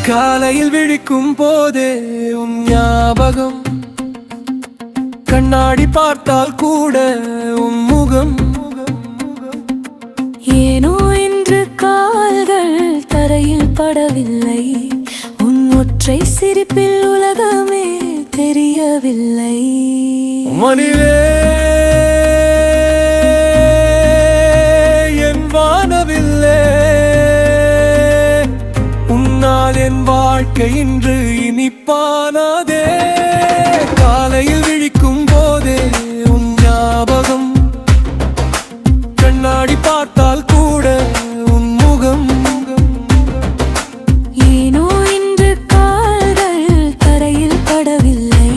காலையில் விழிக்கும் போதே உன் ஞாபகம், கண்ணாடி பார்த்தால் கூட உன் முகம். ஏனோ இன்று கால்கள் தரையில் படவில்லை, உன் ஒற்றை சிரிப்பில் உலகமே தெரியவில்லை. மனிதே என் வானவில்லை, உன்னால் என் வாழ்க்கை இன்று இனிப்பானதே. காலையில் விழிக்கும் போதே உன் ஞாபகம், கண்ணாடி பார்த்தால் கூட உன் முகம். ஏனோ இன்று கால்கள் தரையில் படவில்லை,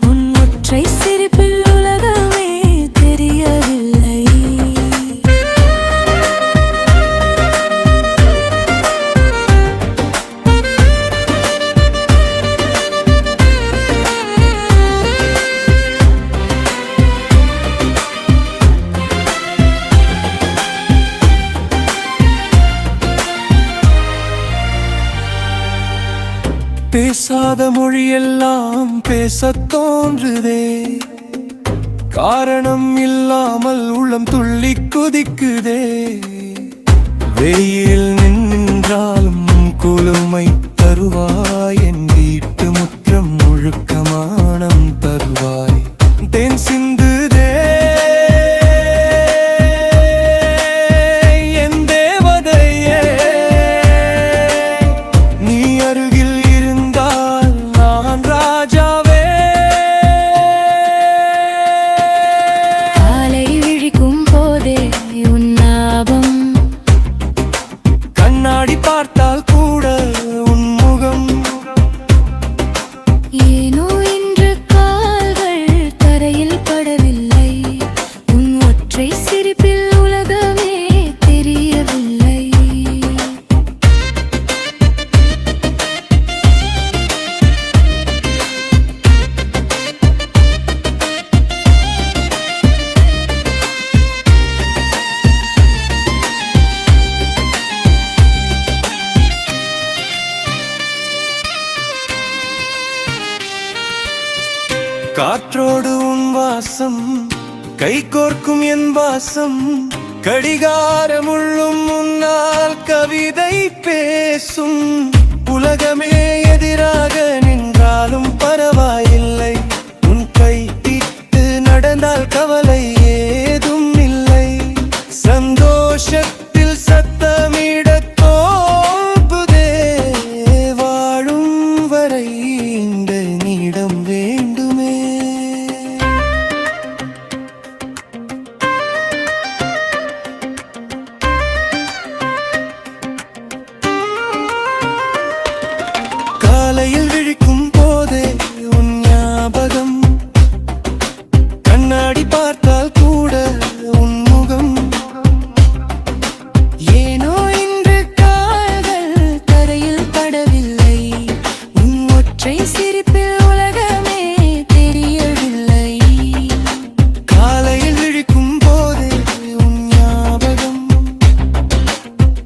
உன் ஒற்றை சிரிப்பில் உலகமே தெரியவில்லை. பேசாத மொழியெல்லாம் பேசத் தோன்றுதே, காரணம் இல்லாமல் உள்ளம் துள்ளி குதிக்குதே. வெயில் நின்றாலும் குளுமை தருவாய், என் வீட்டு முற்றம் முழுக்க மானம் தருவாய். தேன் சிந்துதே என் தேவதையே, நீ அருகில் இருந்தால் நான் ராஜாவே. காலை விழிக்கும் போதே உன் ஞாபகம், கண்ணாடி பார்த்தால் கூட உன் முகம். ஏனோ இன்று கால்கள் தரையில் படவில்லை, உன் ஒற்றை சிரிப்பில் உலகமே தெரியவில்லை. காற்றோடு உன் வாசம், கை கோர்க்கும் என் வாசம், கடிகாரமுள்ளும் முன்னால் கவிதை பேசும். உலகமே எதிராக நின்றாலும் பரவாயில்லை, உன் கை பிடித்து நடந்தால் கவலை ஏதும் இல்லை. சந்தோஷத்தில் சத்தமிடத் தோன்றுதே, வாழும் வரை இந்த நீடம் வேண்டுமே. காலையில் விழிக்கும் போதே உன் ஞாபகம், கண்ணாடி பார்த்தால் கூட உன் முகம். ஏனோ இன்று கால்கள் தரையில் படவில்லை, உன் ஒற்றை சிரிப்பில் உலகமே தெரியவில்லை. காலையில் விழிக்கும் போதே உன் ஞாபகம்,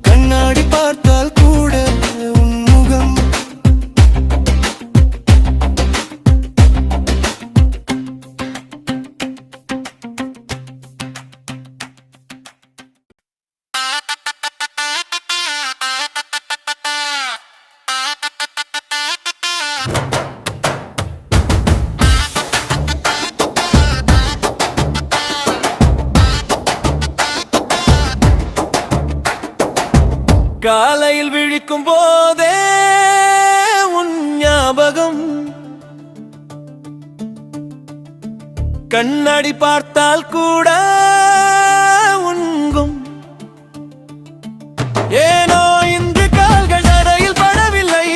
கண்ணாடி பார்த்தால் கூட உன் முகம். காலையில் விழிக்கும் போதே உன் ஞாபகம், கண்ணாடி பார்த்தால் கூட உன்கும். ஏனோ இன்று கால்கள் தரையில் படவில்லை,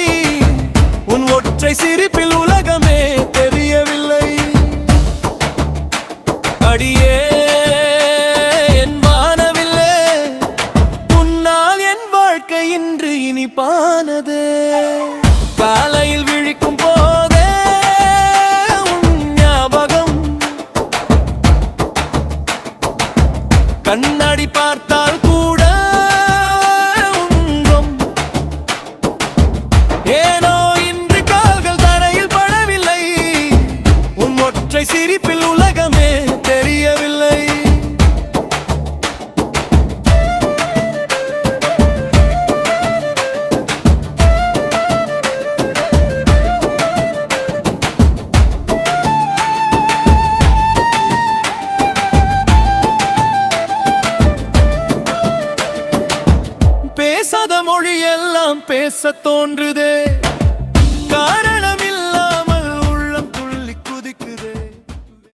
உன் ஒற்றை சிரிப்பில் உலகமே தெரியவில்லை. அடியே என் வானவில்லே, உன்னால் என் வாழ்க்கை இன்று இனிப்பானதே. காலையில் விழிக்கும் போதே உன் ஞாபகம், கண்ணாடி பார்த்தால் கூட உன்றும். ஏனோ இன்று கால்கள் தரையில் படவில்லை, உன் ஒற்றை சிரிப்பில் உலகமே தெரியவில்லை. பேசாத மொழி எல்லாம் பேச தோன்றுதே,